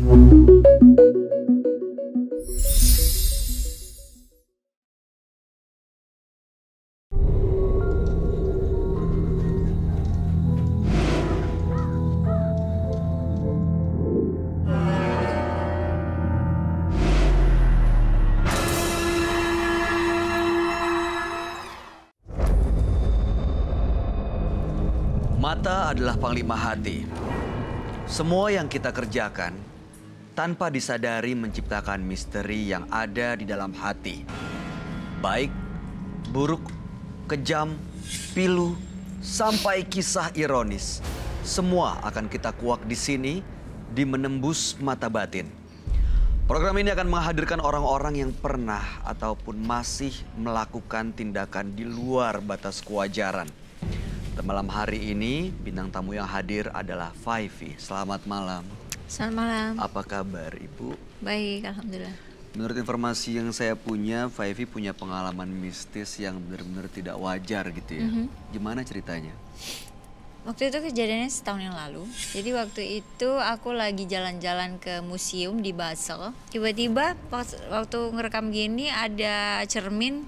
Mata adalah panglima hati. Semua yang kita kerjakan tanpa disadari menciptakan misteri yang ada di dalam hati. Baik, buruk, kejam, pilu, sampai kisah ironis. Semua akan kita kuak di sini di Menembus Mata Batin. Program ini akan menghadirkan orang-orang yang pernah ataupun masih melakukan tindakan di luar batas kewajaran. Dan malam hari ini bintang tamu yang hadir adalah Faivi. Selamat malam. Selamat malam. Apa kabar Ibu? Baik, alhamdulillah. Menurut informasi yang saya punya, Faivi punya pengalaman mistis yang benar-benar tidak wajar gitu ya. Gimana ceritanya? Waktu itu kejadiannya setahun yang lalu. Jadi waktu itu aku lagi jalan-jalan ke museum di Basel. Tiba-tiba waktu ngerekam gini ada cermin,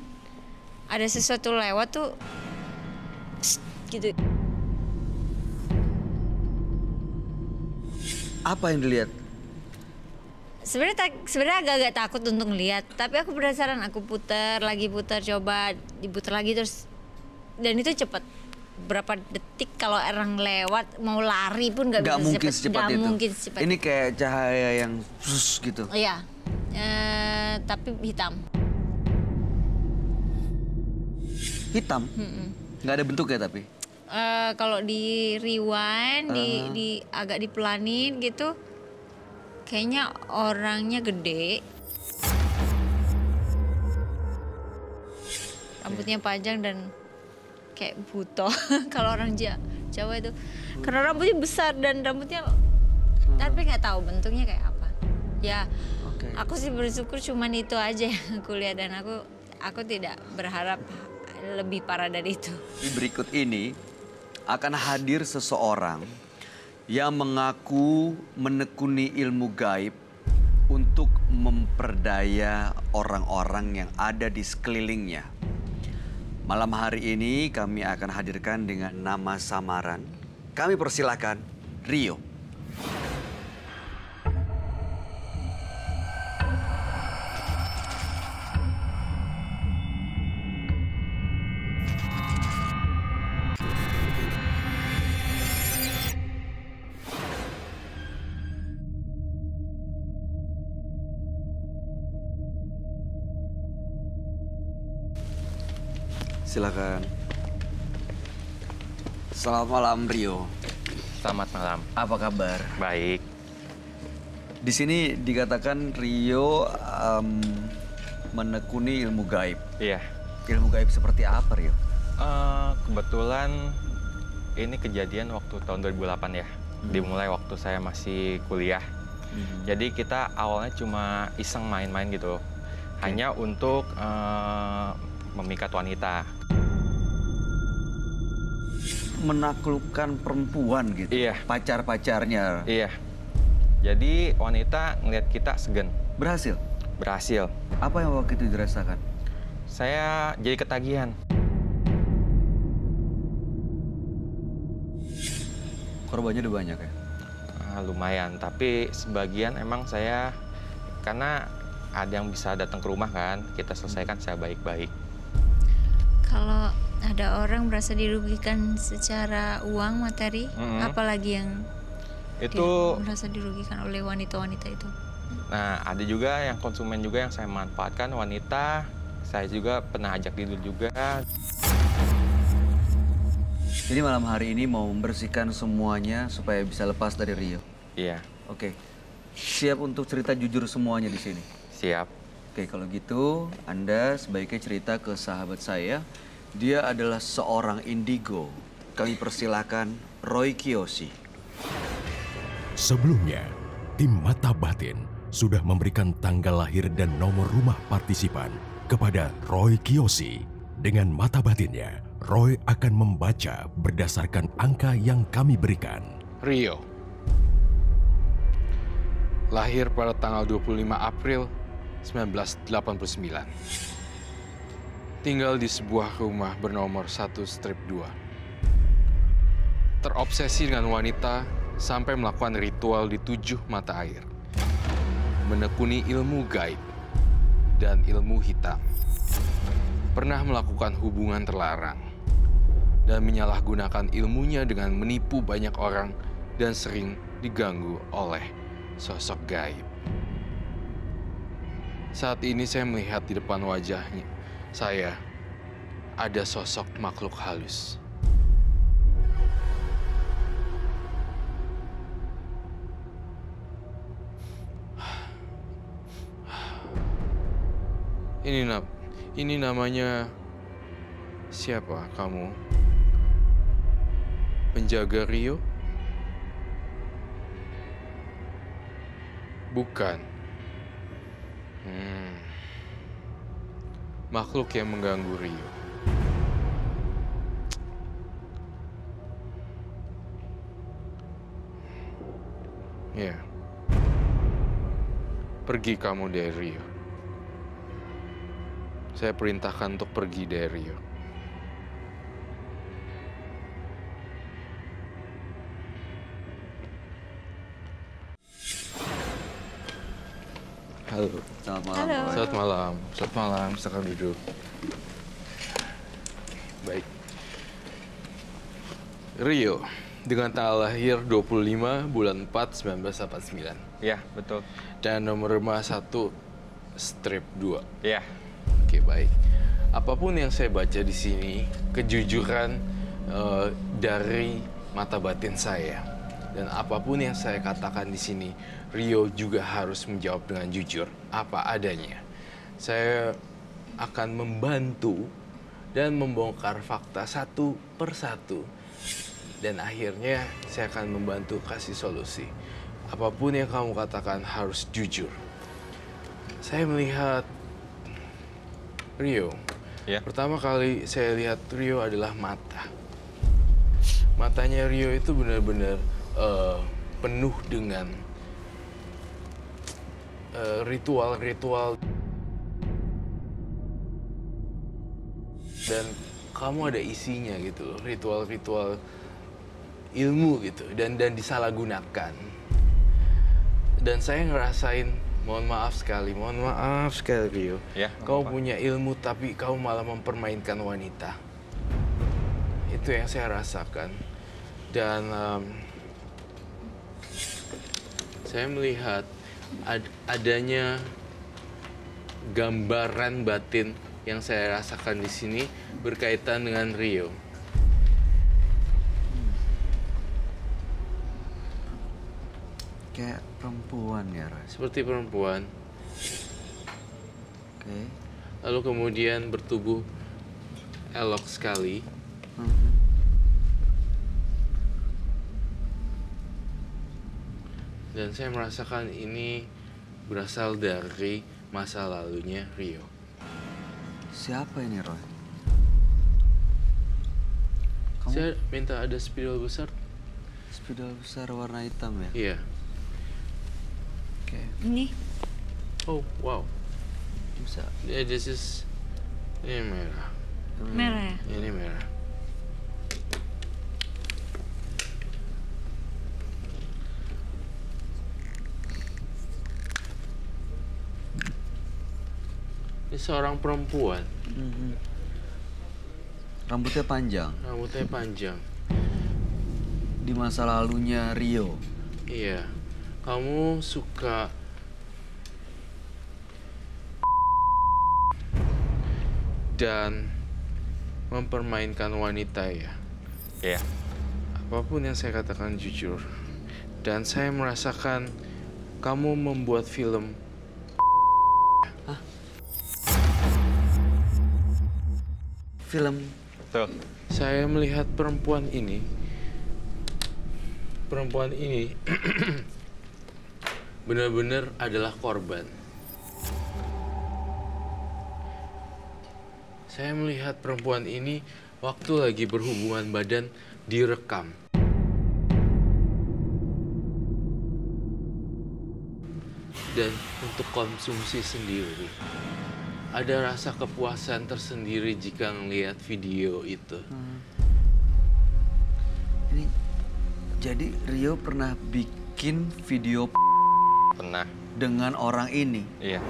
ada sesuatu lewat tuh gitu. Apa yang dilihat? Sebenarnya agak-agak takut untuk ngeliat, tapi aku penasaran, aku putar coba diputar lagi terus, dan itu cepat. Berapa detik kalau orang lewat mau lari pun nggak bisa secepat itu. Mungkin secepat. Ini kayak cahaya yang sus gitu. Iya, tapi hitam. Hitam? Nggak ada bentuknya tapi? Kalau di rewind, di agak dipelanin gitu, kayaknya orangnya gede, rambutnya panjang dan kayak buto. Kalau orang Jawa itu, karena rambutnya besar dan rambutnya, tapi nggak tahu bentuknya kayak apa. Ya, aku sih bersyukur cuman itu aja yang aku lihat, dan aku tidak berharap lebih parah dari itu. Berikut ini akan hadir seseorang yang mengaku menekuni ilmu gaib untuk memperdaya orang-orang yang ada di sekelilingnya. Malam hari ini kami akan hadirkan dengan nama samaran. Kami persilakan Rio. Silakan. Selamat malam Rio. Selamat malam. Apa kabar? Baik. Di sini dikatakan Rio menekuni ilmu gaib. Iya. Ilmu gaib seperti apa Rio? Kebetulan ini kejadian waktu tahun 2008 ya. Dimulai waktu saya masih kuliah. Jadi kita awalnya cuma iseng main-main gitu. Hanya untuk memikat wanita. Menaklukkan perempuan gitu? Iya. Pacar-pacarnya? Iya. Jadi wanita ngeliat kita segan. Berhasil? Berhasil. Apa yang waktu itu dirasakan? Saya jadi ketagihan. Korbannya udah banyak ya? Lumayan, tapi sebagian emang saya, karena ada yang bisa datang ke rumah kan, kita selesaikan saya baik-baik. Kalau ada orang merasa dirugikan secara uang, materi, apalagi yang itu merasa dirugikan oleh wanita-wanita itu? Nah, ada juga yang konsumen juga yang saya manfaatkan, wanita. Saya juga pernah ajak tidur juga. Jadi malam hari ini mau membersihkan semuanya supaya bisa lepas dari Rio? Iya. Oke. Siap untuk cerita jujur semuanya di sini? Siap. Oke, kalau gitu Anda sebaiknya cerita ke sahabat saya. Dia adalah seorang indigo. Kami persilakan Roy Kiyoshi. Sebelumnya, tim Mata Batin sudah memberikan tanggal lahir dan nomor rumah partisipan kepada Roy Kiyoshi. Dengan mata batinnya, Roy akan membaca berdasarkan angka yang kami berikan. Rio, lahir pada tanggal 25 April 1989. Tinggal di sebuah rumah bernomor 1/2. Terobsesi dengan wanita sampai melakukan ritual di 7 mata air. Menekuni ilmu gaib dan ilmu hitam. Pernah melakukan hubungan terlarang dan menyalahgunakan ilmunya dengan menipu banyak orang dan sering diganggu oleh sosok gaib. Saat ini saya melihat di depan wajahnya saya ada sosok makhluk halus. Ini namanya siapa kamu? Penjaga Rio? Bukan. Makhluk yang mengganggu Rio. Ya. Pergi kamu dari Rio. Saya perintahkan untuk pergi dari Rio. Halo. Selamat malam. Halo. Roy. Selamat malam. Selamat malam. Silakan duduk. Baik. Rio, dengan tanggal lahir 25 bulan 4 1989. Ya, betul. Dan nomor rumah 1/2. Ya, Oke, baik. Apapun yang saya baca di sini, kejujuran dari mata batin saya. Dan apapun yang saya katakan di sini, Rio juga harus menjawab dengan jujur, apa adanya. Saya akan membantu dan membongkar fakta satu persatu. Dan akhirnya saya akan membantu kasih solusi. Apapun yang kamu katakan harus jujur. Saya melihat Rio. ya. Pertama kali saya lihat Rio adalah mata. Matanya Rio itu benar-benar penuh dengan ritual-ritual. Dan kamu ada isinya gitu loh, ritual-ritual ilmu gitu dan disalahgunakan. Dan saya ngerasain, mohon maaf sekali Rio. Ya, Kau apa-apa. punya ilmu tapi kau malah mempermainkan wanita. Itu yang saya rasakan. Dan saya melihat adanya gambaran batin yang saya rasakan di sini berkaitan dengan Rio. Kayak perempuan ya, Roy. Seperti perempuan. Oke. Lalu kemudian bertubuh elok sekali. Dan saya merasakan ini berasal dari masa lalunya Rio. Siapa ini, Roy? Saya minta ada spidol besar. Spidol besar warna hitam ya? Iya. Oke. Ini Oh, wow. Bisa. Yeah, this is... Ini merah. merah ya? Ini merah. Ini seorang perempuan. Rambutnya panjang. Rambutnya panjang. Di masa lalunya Rio. Iya. Kamu suka dan mempermainkan wanita ya. Ya. Apapun yang saya katakan jujur. Dan saya merasakan kamu membuat film. Film. Betul. Saya melihat perempuan ini. Perempuan ini benar-benar adalah korban. Saya melihat perempuan ini waktu lagi berhubungan badan direkam. dan untuk konsumsi sendiri. Ada rasa kepuasan tersendiri jika ngelihat video itu. Ini jadi Rio pernah bikin video Pernah. dengan orang ini Iya.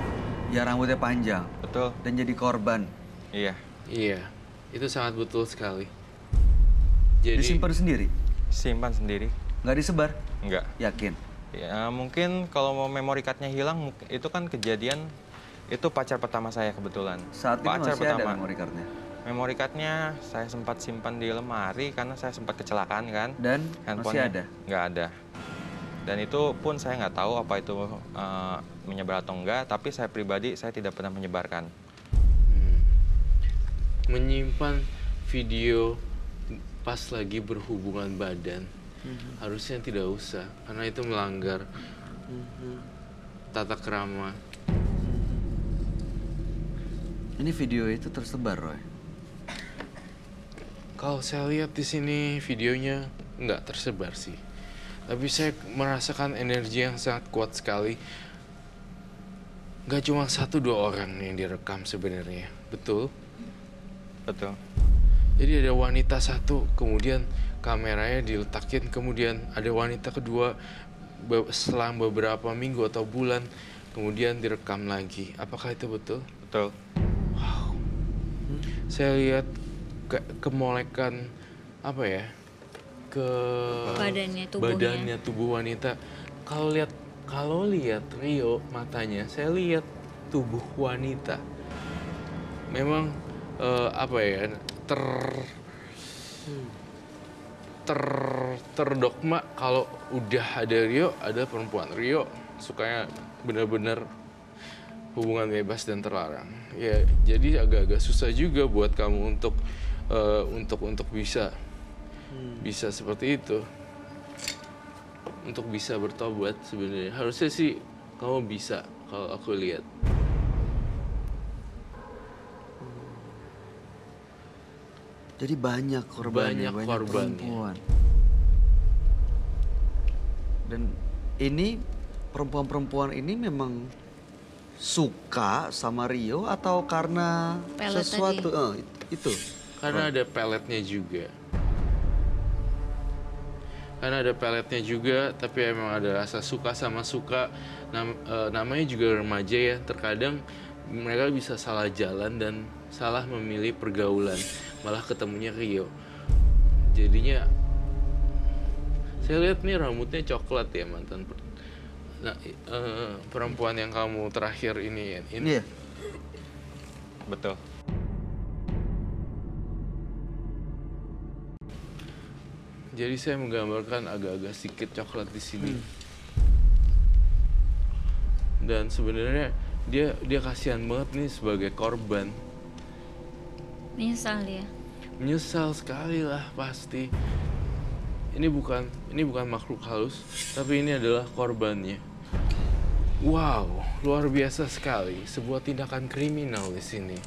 yang rambutnya panjang Betul. dan jadi korban. Iya. Iya, itu sangat betul sekali. Jadi Disimpan sendiri, Simpan sendiri. nggak disebar. Enggak. Yakin? Ya, mungkin kalau mau memory card-nya hilang, itu kan kejadian itu pacar pertama saya kebetulan. Saat itu pacar masih ada memory card-nya. Memory card-nya saya sempat simpan di lemari karena saya sempat kecelakaan kan. Dan masih ada? Nggak ada. Dan itu pun saya nggak tahu apa itu menyebar atau enggak, tapi saya pribadi saya tidak pernah menyebarkan. menyimpan video pas lagi berhubungan badan harusnya tidak usah, karena itu melanggar tata krama. Ini video itu tersebar, Roy. Kalau saya lihat di sini videonya nggak tersebar sih, tapi saya merasakan energi yang sangat kuat sekali. Nggak cuma 1-2 orang yang direkam sebenarnya, betul? Betul. Jadi ada wanita satu, kemudian kameranya diletakin, kemudian ada wanita kedua selang beberapa minggu atau bulan, kemudian direkam lagi. Apakah itu betul? Betul. Wow. Saya lihat kemolekan apa ya? Ke badannya tubuh wanita. Kalau lihat Rio matanya, saya lihat tubuh wanita. Memang apa ya? Terdogma kalau udah ada Rio, ada perempuan. Rio sukanya benar-benar hubungan bebas dan terlarang. Ya, jadi agak-agak susah juga buat kamu untuk bisa seperti itu. Untuk bisa bertobat sebenarnya. Harusnya sih kamu bisa kalau aku lihat. Jadi banyak korbannya, Banyak korbannya. perempuan. Dan ini perempuan-perempuan ini memang suka sama Rio atau karena Pelet sesuatu itu? Karena ada peletnya juga. Tapi emang ada rasa suka sama suka. Namanya juga remaja ya. Terkadang mereka bisa salah jalan dan salah memilih pergaulan, malah ketemunya Rio. Jadinya saya lihat nih rambutnya coklat ya mantan perempuan yang kamu terakhir ini. Iya. Betul. Jadi saya menggambarkan agak-agak sedikit coklat di sini. Dan sebenarnya dia kasihan banget nih sebagai korban. Menyesal dia. Menyesal sekali lah pasti. Ini bukan makhluk halus, tapi ini adalah korbannya. Wow, luar biasa sekali. Sebuah tindakan kriminal di sini.